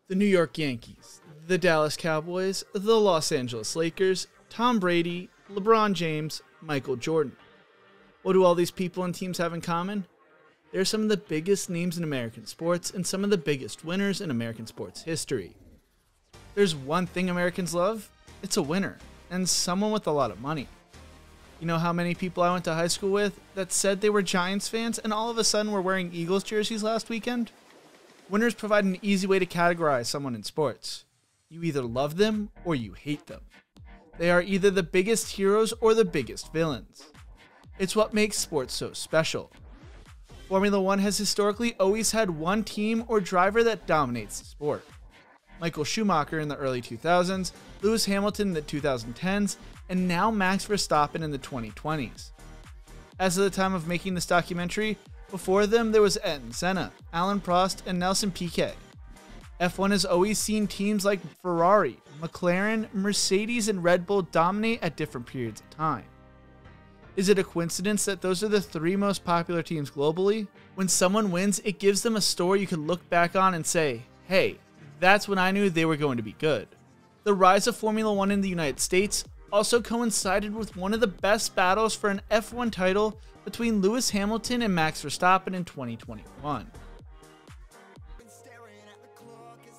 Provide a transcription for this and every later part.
The New York Yankees, the Dallas Cowboys, the Los Angeles Lakers, Tom Brady, LeBron James, Michael Jordan. What do all these people and teams have in common? They're some of the biggest names in American sports and some of the biggest winners in American sports history. There's one thing Americans love, it's a winner, and someone with a lot of money. You know how many people I went to high school with that said they were Giants fans and all of a sudden were wearing Eagles jerseys last weekend? Winners provide an easy way to categorize someone in sports. You either love them or you hate them. They are either the biggest heroes or the biggest villains. It's what makes sports so special. Formula One has historically always had one team or driver that dominates the sport. Michael Schumacher in the early 2000s, Lewis Hamilton in the 2010s, and now Max Verstappen in the 2020s. As of the time of making this documentary, before them there was Ayrton Senna, Alain Prost, and Nelson Piquet. F1 has always seen teams like Ferrari, McLaren, Mercedes, and Red Bull dominate at different periods of time. Is it a coincidence that those are the three most popular teams globally? When someone wins, it gives them a story you can look back on and say, hey, that's when I knew they were going to be good. The rise of Formula One in the United States also coincided with one of the best battles for an F1 title between Lewis Hamilton and Max Verstappen in 2021.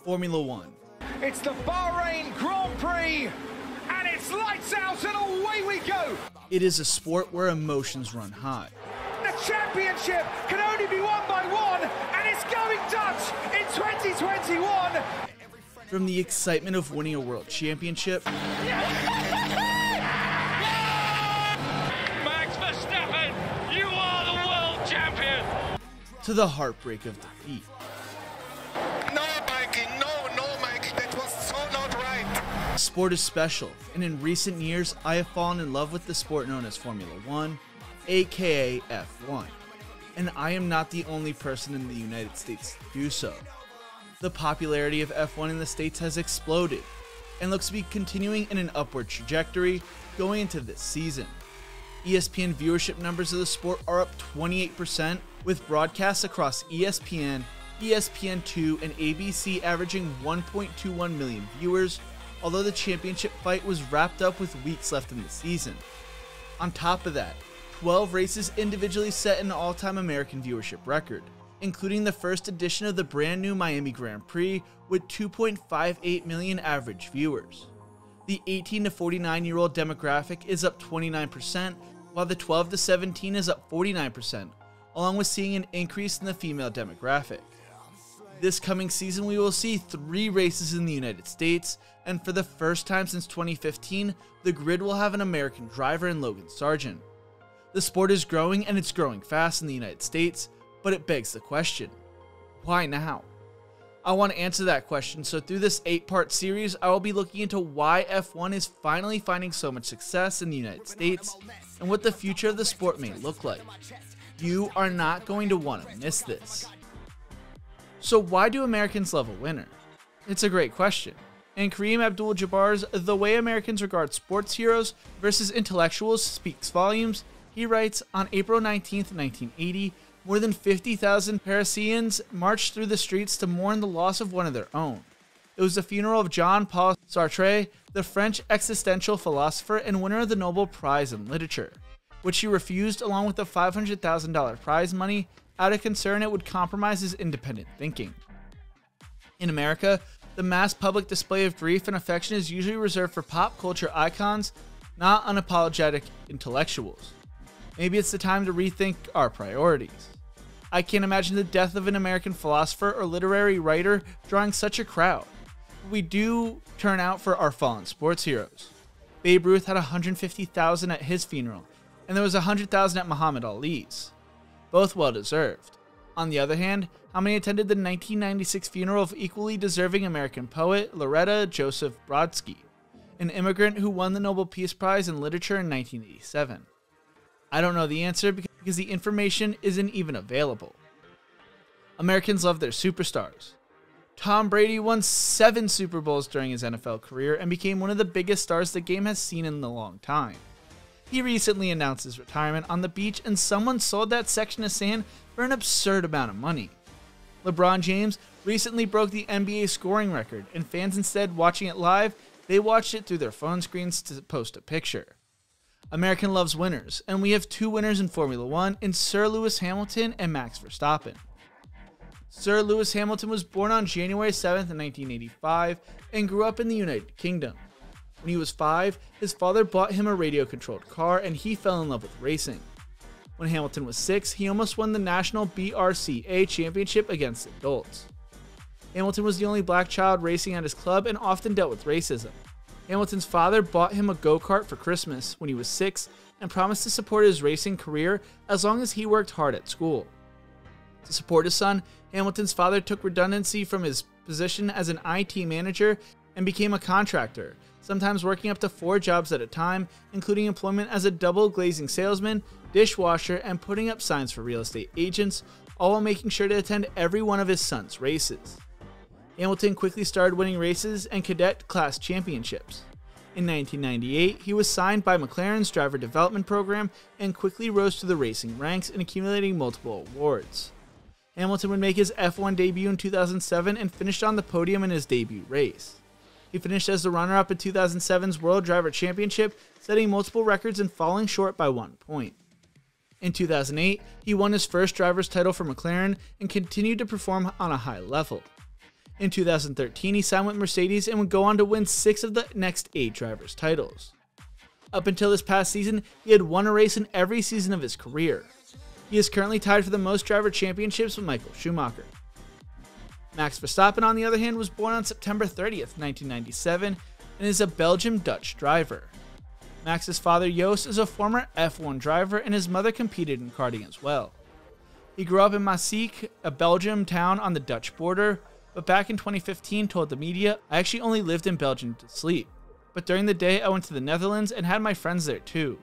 Formula One. It's the Bahrain Grand Prix, and it's lights out and away we go! It is a sport where emotions run high. The championship can only be won by one, and it's going Dutch in 2021! From the excitement of winning a world championship Max Verstappen, you are the world champion! to the heartbreak of defeat. No, Mikey, no, Mikey, that was so not right. Sport is special, and in recent years, I have fallen in love with the sport known as Formula One, aka F1. And I am not the only person in the United States to do so. The popularity of F1 in the States has exploded, and looks to be continuing in an upward trajectory going into this season. ESPN viewership numbers of the sport are up 28%, with broadcasts across ESPN, ESPN2, and ABC averaging 1.21 million viewers, although the championship fight was wrapped up with weeks left in the season. On top of that, 12 races individually set an all-time American viewership record, including the first edition of the brand new Miami Grand Prix with 2.58 million average viewers. The 18 to 49-year-old demographic is up 29%, while the 12 to 17 is up 49%, along with seeing an increase in the female demographic. This coming season we will see 3 races in the United States, and for the first time since 2015, the grid will have an American driver in Logan Sargent. The sport is growing, and it's growing fast in the United States, but it begs the question, why now? I want to answer that question, so through this 8-part series, I will be looking into why F1 is finally finding so much success in the United States, and what the future of the sport may look like. You are not going to want to miss this. So why do Americans love a winner? It's a great question. And Kareem Abdul-Jabbar's The Way Americans Regard Sports Heroes versus Intellectuals speaks volumes. He writes, on April 19, 1980, more than 50,000 Parisians marched through the streets to mourn the loss of one of their own. It was the funeral of Jean-Paul Sartre, the French existential philosopher and winner of the Nobel Prize in Literature, which he refused along with the $500,000 prize money out of concern it would compromise his independent thinking. In America, the mass public display of grief and affection is usually reserved for pop culture icons, not unapologetic intellectuals. Maybe it's the time to rethink our priorities. I can't imagine the death of an American philosopher or literary writer drawing such a crowd. But we do turn out for our fallen sports heroes. Babe Ruth had 150,000 at his funeral, and there was 100,000 at Muhammad Ali's. Both well deserved. On the other hand, how many attended the 1996 funeral of equally deserving American poet Loretta Joseph Brodsky, an immigrant who won the Nobel Peace Prize in Literature in 1987? I don't know the answer because the information isn't even available. Americans love their superstars. Tom Brady won 7 Super Bowls during his NFL career and became one of the biggest stars the game has seen in a long time. He recently announced his retirement on the beach, and someone sold that section of sand for an absurd amount of money. LeBron James recently broke the NBA scoring record, and fans, instead watching it live, they watched it through their phone screens to post a picture. American loves winners, and we have two winners in Formula One in Sir Lewis Hamilton and Max Verstappen. Sir Lewis Hamilton was born on January 7th, 1985, and grew up in the United Kingdom. When he was 5, his father bought him a radio-controlled car, and he fell in love with racing. When Hamilton was 6, he almost won the national BRCA championship against adults. Hamilton was the only black child racing at his club and often dealt with racism. Hamilton's father bought him a go-kart for Christmas when he was 6 and promised to support his racing career as long as he worked hard at school. To support his son, Hamilton's father took redundancy from his position as an IT manager and became a contractor, sometimes working up to 4 jobs at a time, including employment as a double glazing salesman, dishwasher, and putting up signs for real estate agents, all while making sure to attend every one of his son's races. Hamilton quickly started winning races and cadet class championships. In 1998, he was signed by McLaren's driver development program and quickly rose to the racing ranks and accumulating multiple awards. Hamilton would make his F1 debut in 2007 and finished on the podium in his debut race. He finished as the runner-up in 2007's World Driver Championship, setting multiple records and falling short by 1 point. In 2008, he won his first driver's title for McLaren and continued to perform on a high level. In 2013, he signed with Mercedes and would go on to win 6 of the next 8 drivers' titles. Up until this past season, he had won a race in every season of his career. He is currently tied for the most driver championships with Michael Schumacher. Max Verstappen, on the other hand, was born on September 30th, 1997, and is a Belgian-Dutch driver. Max's father, Joost, is a former F1 driver, and his mother competed in karting as well. He grew up in Maaseik, a Belgium town on the Dutch border, but back in 2015 told the media, "I actually only lived in Belgium to sleep. But during the day I went to the Netherlands and had my friends there too.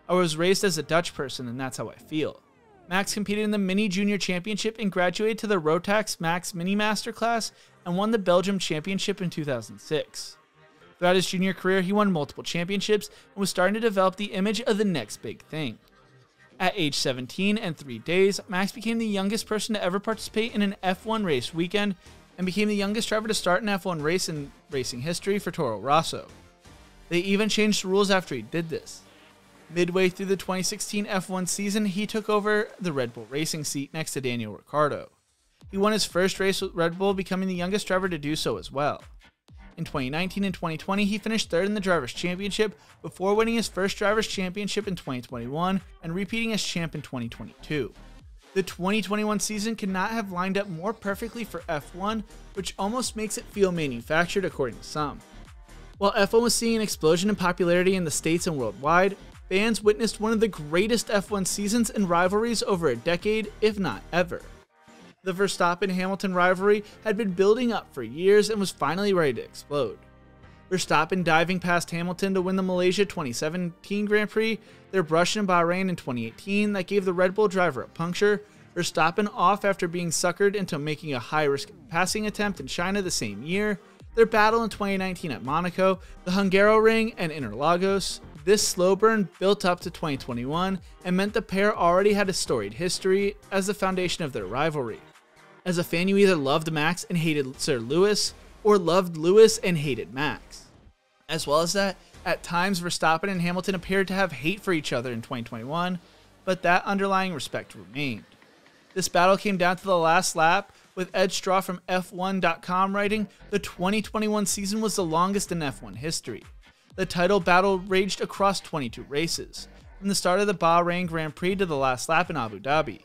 I was raised as a Dutch person and that's how I feel." Max competed in the Mini Junior Championship and graduated to the Rotax Max Mini Master class and won the Belgium Championship in 2006. Throughout his junior career, he won multiple championships and was starting to develop the image of the next big thing. At age 17 and 3 days, Max became the youngest person to ever participate in an F1 race weekend and became the youngest driver to start an F1 race in racing history for Toro Rosso. They even changed the rules after he did this. Midway through the 2016 F1 season, he took over the Red Bull Racing seat next to Daniel Ricciardo. He won his first race with Red Bull, becoming the youngest driver to do so as well. In 2019 and 2020, he finished third in the Drivers' Championship before winning his first Drivers' Championship in 2021 and repeating as champ in 2022. The 2021 season could not have lined up more perfectly for F1, which almost makes it feel manufactured according to some. While F1 was seeing an explosion in popularity in the States and worldwide, fans witnessed one of the greatest F1 seasons and rivalries over a decade, if not ever. The Verstappen-Hamilton rivalry had been building up for years and was finally ready to explode. Verstappen diving past Hamilton to win the Malaysia 2017 Grand Prix, their brush in Bahrain in 2018 that gave the Red Bull driver a puncture, Verstappen off after being suckered into making a high-risk passing attempt in China the same year, their battle in 2019 at Monaco, the Hungaroring, and Interlagos. This slow burn built up to 2021 and meant the pair already had a storied history as the foundation of their rivalry. As a fan, you either loved Max and hated Sir Lewis, or loved Lewis and hated Max. As well as that, at times Verstappen and Hamilton appeared to have hate for each other in 2021, but that underlying respect remained. This battle came down to the last lap, with Ed Straw from F1.com writing, "The 2021 season was the longest in F1 history. The title battle raged across 22 races, from the start of the Bahrain Grand Prix to the last lap in Abu Dhabi.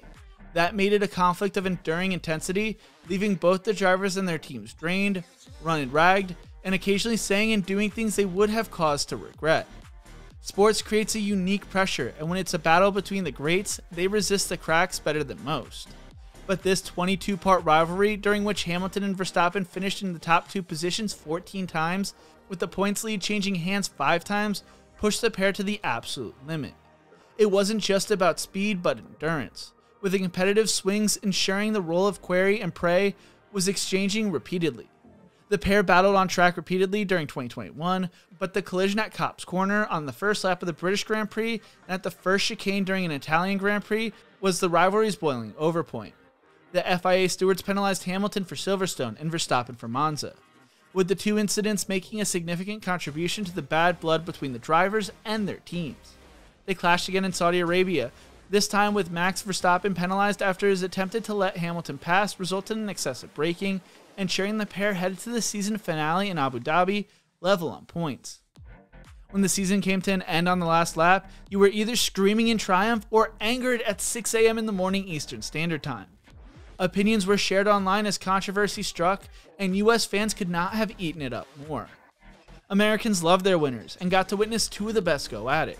That made it a conflict of enduring intensity, leaving both the drivers and their teams drained, run and ragged, and occasionally saying and doing things they would have cause to regret. Sports creates a unique pressure, and when it's a battle between the greats, they resist the cracks better than most. But this 22-part rivalry, during which Hamilton and Verstappen finished in the top 2 positions 14 times, with the points lead changing hands 5 times, pushed the pair to the absolute limit. It wasn't just about speed, but endurance, with the competitive swings ensuring the role of quarry and prey was exchanging repeatedly. The pair battled on track repeatedly during 2021, but the collision at Copse Corner on the first lap of the British Grand Prix and at the first chicane during an Italian Grand Prix was the rivalry's boiling over point. The FIA stewards penalized Hamilton for Silverstone and Verstappen for Monza, with the two incidents making a significant contribution to the bad blood between the drivers and their teams. They clashed again in Saudi Arabia, this time with Max Verstappen penalized after his attempted to let Hamilton pass resulted in excessive braking, ensuring the pair headed to the season finale in Abu Dhabi level on points. When the season came to an end on the last lap, you were either screaming in triumph or angered at 6 a.m. in the morning Eastern Standard Time. Opinions were shared online as controversy struck, and US fans could not have eaten it up more. Americans love their winners and got to witness two of the best go at it.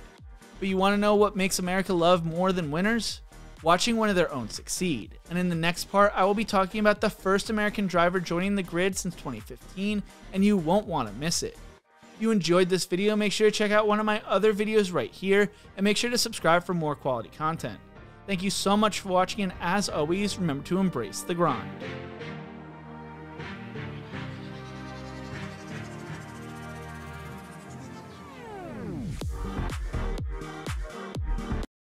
But you want to know what makes America love more than winners? Watching one of their own succeed. And in the next part, I will be talking about the first American driver joining the grid since 2015, and you won't want to miss it. If you enjoyed this video, make sure to check out one of my other videos right here, and make sure to subscribe for more quality content. Thank you so much for watching, and as always, remember to embrace the grind.